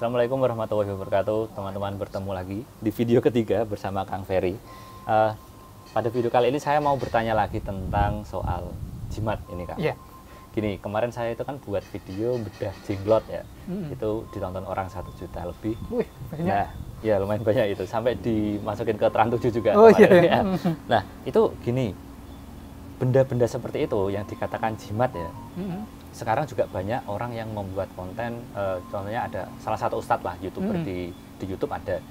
Assalamualaikum warahmatullahi wabarakatuh. Teman-teman, bertemu lagi di video ketiga bersama Kang Ferry. Pada video kali ini saya mau bertanya lagi tentang soal jimat ini, Kang. Iya. Gini, kemarin saya itu kan buat video bedah jenglot ya. Itu ditonton orang 1 juta lebih. Wih, banyak. Nah, ya lumayan banyak itu. Sampai dimasukin ke Trans 7 juga. Oh, kemarin, iya. ya. Nah, itu gini. Benda-benda seperti itu yang dikatakan jimat ya. Sekarang juga banyak orang yang membuat konten, contohnya ada salah satu ustadz lah, YouTuber di YouTube ada,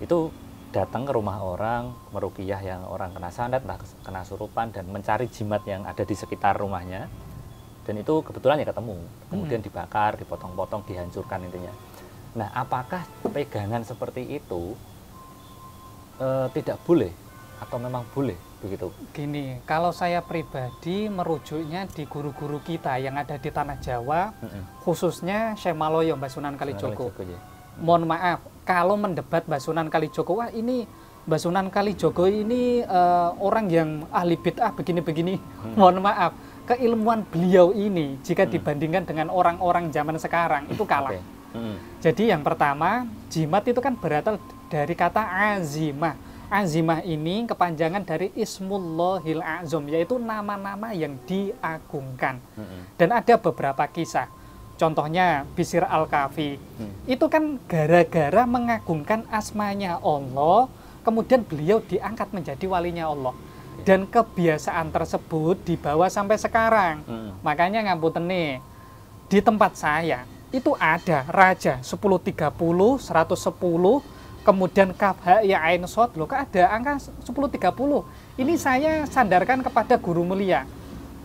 itu datang ke rumah orang, meruqyah yang orang kena santet, entah kena surupan, dan mencari jimat yang ada di sekitar rumahnya, dan itu kebetulan ya ketemu, kemudian dibakar, dipotong-potong, dihancurkan intinya. Nah, apakah pegangan seperti itu tidak boleh atau memang boleh begitu? Gini, kalau saya pribadi merujuknya di guru-guru kita yang ada di tanah Jawa, khususnya Syekh Maloyo, Mbah Sunan Kalijogo. Ya. Mohon maaf, kalau mendebat Mbah Sunan Kalijogo, wah ini Mbah Sunan Kalijogo ini orang yang ahli bid'ah begini-begini. Mohon maaf, keilmuan beliau ini jika dibandingkan dengan orang-orang zaman sekarang itu kalah. Jadi yang pertama, jimat itu kan berasal dari kata azimah. Azimah ini kepanjangan dari Ismullahil A'zam, yaitu nama-nama yang diagungkan. Dan ada beberapa kisah. Contohnya Bishr Al-Kafi. Itu kan gara-gara mengagungkan asmanya Allah, kemudian beliau diangkat menjadi walinya Allah. Dan kebiasaan tersebut dibawa sampai sekarang. Makanya ngapunten nih, di tempat saya itu ada raja 1030, 110, kemudian kaf ha ya ain shad, loh kok ada angka 1030. Ini saya sandarkan kepada guru mulia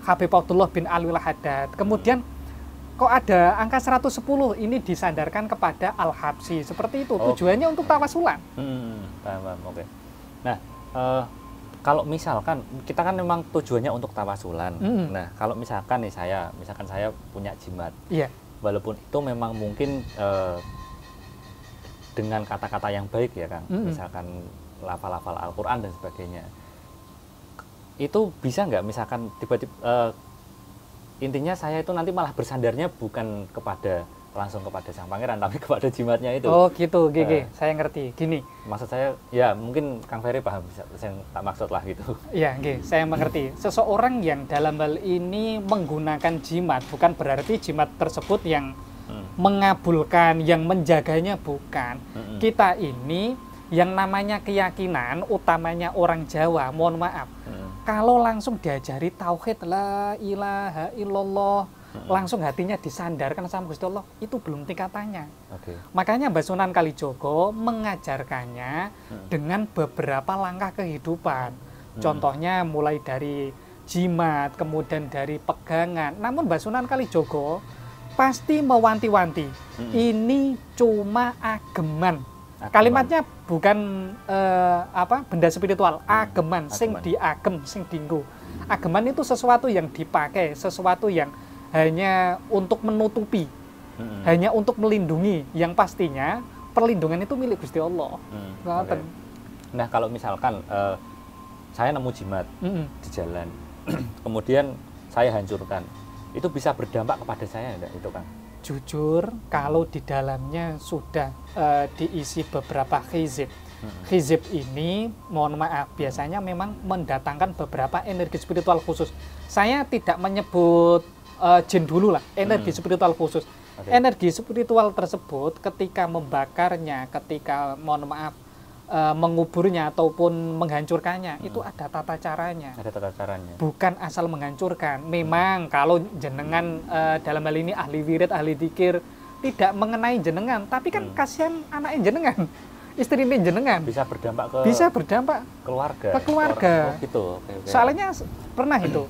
Habib Abdullah bin Alwi Al-Haddad. Kemudian kok ada angka 110, ini disandarkan kepada Al-Habsyi. Seperti itu, tujuannya untuk tawasulan. Paham, oke. Nah, kalau misalkan kita kan memang tujuannya untuk tawasulan. Nah, kalau misalkan nih saya punya jimat. Iya. Walaupun itu memang mungkin dengan kata-kata yang baik ya, Kang, misalkan lafal-lafal Al-Quran dan sebagainya, itu bisa nggak misalkan tiba-tiba intinya saya itu nanti malah bersandarnya bukan langsung kepada sang pangeran, tapi kepada jimatnya itu. Oh gitu, GG, saya ngerti. Gini, maksud saya ya mungkin Kang Ferry paham yang tak maksud lah gitu. Iya, saya mengerti. Seseorang yang dalam hal ini menggunakan jimat bukan berarti jimat tersebut yang mengabulkan, yang menjaganya, bukan. Kita ini yang namanya keyakinan, utamanya orang Jawa, mohon maaf, kalau langsung diajari tauhid la ilaha illallah, langsung hatinya disandarkan sama Gusti Allah, itu belum tingkatannya. Makanya Mbah Sunan Kalijogo mengajarkannya dengan beberapa langkah kehidupan. Contohnya mulai dari jimat, kemudian dari pegangan. Namun Mbah Sunan Kalijogo pasti mewanti-wanti, ini cuma ageman. Kalimatnya bukan benda spiritual, ageman, sing diagem, sing dinggo. Ageman itu sesuatu yang dipakai, sesuatu yang hanya untuk menutupi, hanya untuk melindungi, yang pastinya perlindungan itu milik Gusti Allah. Nah, kalau misalkan saya nemu jimat di jalan, kemudian saya hancurkan, itu bisa berdampak kepada saya enggak itu, Kang? Jujur, kalau di dalamnya sudah diisi beberapa khizib. Khizib ini, mohon maaf, biasanya memang mendatangkan beberapa energi spiritual khusus. Saya tidak menyebut jin dulu lah, energi spiritual khusus. Energi spiritual tersebut ketika membakarnya, ketika, mohon maaf, menguburnya ataupun menghancurkannya, itu ada tata caranya. Ada tata caranya. Bukan asal menghancurkan. Memang kalau jenengan dalam hal ini ahli wirid, ahli dzikir, tidak mengenai jenengan, tapi kan kasihan anaknya jenengan, istrinya jenengan. Bisa berdampak ke keluarga. Ke keluarga. Oh, gitu. Soalnya pernah itu.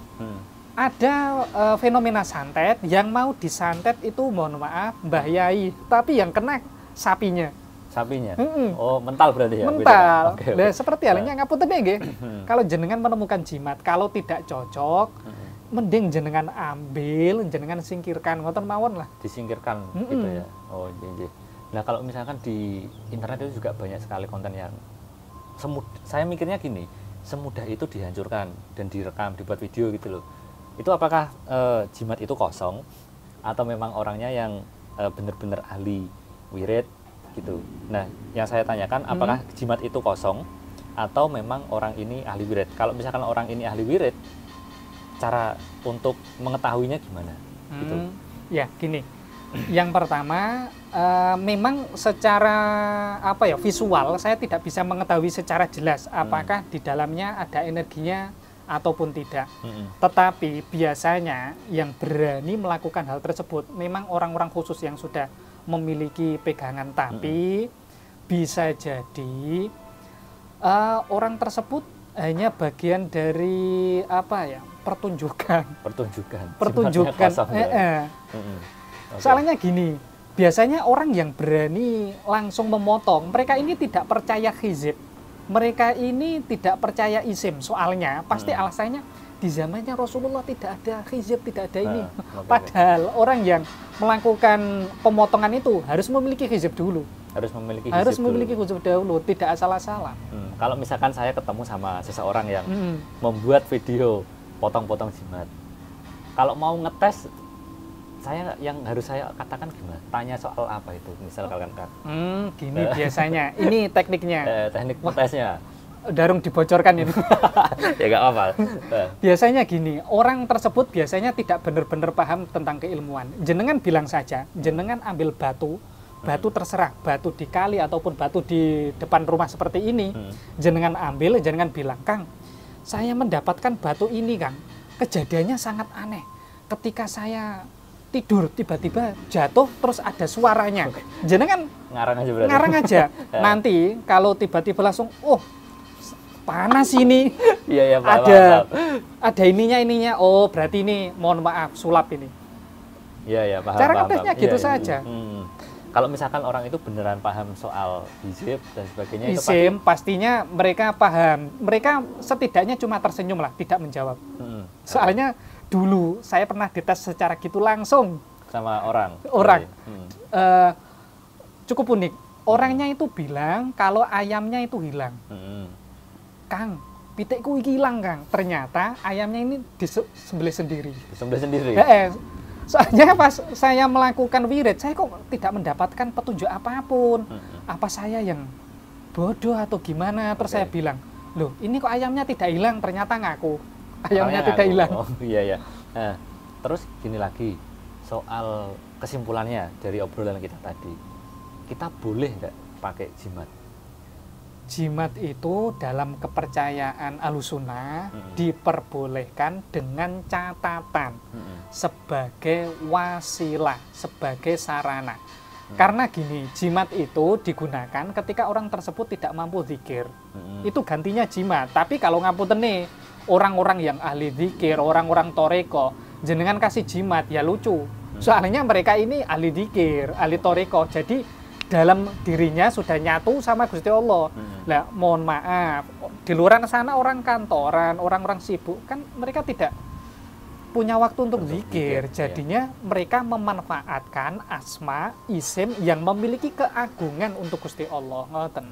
Ada fenomena santet yang mau disantet itu, mohon maaf, Mbah Yai, tapi yang kena sapinya. Oh, mental berarti ya? Mental. Nah, seperti halnya ngapunten nggih. Kalau jenengan menemukan jimat, kalau tidak cocok, mending jenengan ambil, jenengan singkirkan, ngoten mawon lah. Disingkirkan gitu ya. Oh, iya. Nah, kalau misalkan di internet itu juga banyak sekali konten yang saya mikirnya gini, semudah itu dihancurkan dan direkam, dibuat video gitu loh. Itu apakah jimat itu kosong atau memang orangnya yang benar-benar ahli wirid gitu. Nah, yang saya tanyakan apakah jimat itu kosong atau memang orang ini ahli wirid? Kalau misalkan orang ini ahli wirid, cara untuk mengetahuinya gimana? Gitu. Ya, gini. Yang pertama, memang secara visual saya tidak bisa mengetahui secara jelas apakah di dalamnya ada energinya ataupun tidak. Tetapi biasanya yang berani melakukan hal tersebut memang orang-orang khusus yang sudah memiliki pegangan, tapi bisa jadi orang tersebut hanya bagian dari pertunjukan. Soalnya gini, biasanya orang yang berani langsung memotong, mereka ini tidak percaya hizib, mereka ini tidak percaya isim. Soalnya pasti alasannya di zamannya Rasulullah tidak ada hizib, tidak ada ini. Padahal orang yang melakukan pemotongan itu harus memiliki hizib dulu. Harus memiliki hizib dulu, tidak asal-asalan. Kalau misalkan saya ketemu sama seseorang yang membuat video potong-potong jimat, kalau mau ngetes, yang harus saya katakan gimana? Tanya soal apa itu? Misalkan gini biasanya, ini tekniknya. Teknik tesnya. Darung dibocorkan ini. Ya nggak apa-apa. Biasanya gini, orang tersebut biasanya tidak benar-benar paham tentang keilmuan. Jenengan bilang saja, jenengan ambil batu terserah, batu di kali ataupun batu di depan rumah seperti ini, jenengan ambil, jenengan bilang, Kang, saya mendapatkan batu ini, Kang. Kejadiannya sangat aneh. Ketika saya tidur, tiba-tiba jatuh, terus ada suaranya. Jenengan ngarang aja berarti. Ngarang aja. Nanti kalau tiba-tiba langsung, panas ini. Iya, ada ininya. Oh, berarti ini mohon maaf sulap ini. Iya, paham. Cara ngetesnya gitu saja. Kalau misalkan orang itu beneran paham soal hizib dan sebagainya, isim, pastinya mereka paham. Mereka setidaknya cuma tersenyum lah, tidak menjawab. Soalnya dulu saya pernah dites secara gitu langsung sama orang. Cukup unik. Orangnya itu bilang kalau ayamnya itu hilang. Kang, pitikku hilang, Kang. Ternyata ayamnya ini disembelih sendiri. Soalnya pas saya melakukan wirid, saya kok tidak mendapatkan petunjuk apapun. Apa saya yang bodoh atau gimana? Terus saya bilang, loh ini kok ayamnya tidak hilang? Ternyata ngaku ayamnya tidak hilang. Oh iya. Nah, terus gini lagi, soal kesimpulannya dari obrolan kita tadi, kita boleh nggak pakai jimat? Jimat itu dalam kepercayaan Ahlussunnah diperbolehkan dengan catatan sebagai wasilah, sebagai sarana. Karena gini, jimat itu digunakan ketika orang tersebut tidak mampu zikir. Itu gantinya jimat. Tapi kalau ngapunten nih, orang-orang yang ahli zikir, orang-orang toreko, jenengan kasih jimat, ya lucu. Soalnya mereka ini ahli zikir, ahli toreko. Jadi dalam dirinya sudah nyatu sama Gusti Allah. Nah, mohon maaf, di luar sana orang kantoran, orang-orang sibuk, kan mereka tidak punya waktu untuk zikir. Jadinya mereka memanfaatkan asma, isim yang memiliki keagungan untuk Gusti Allah. Ngoten.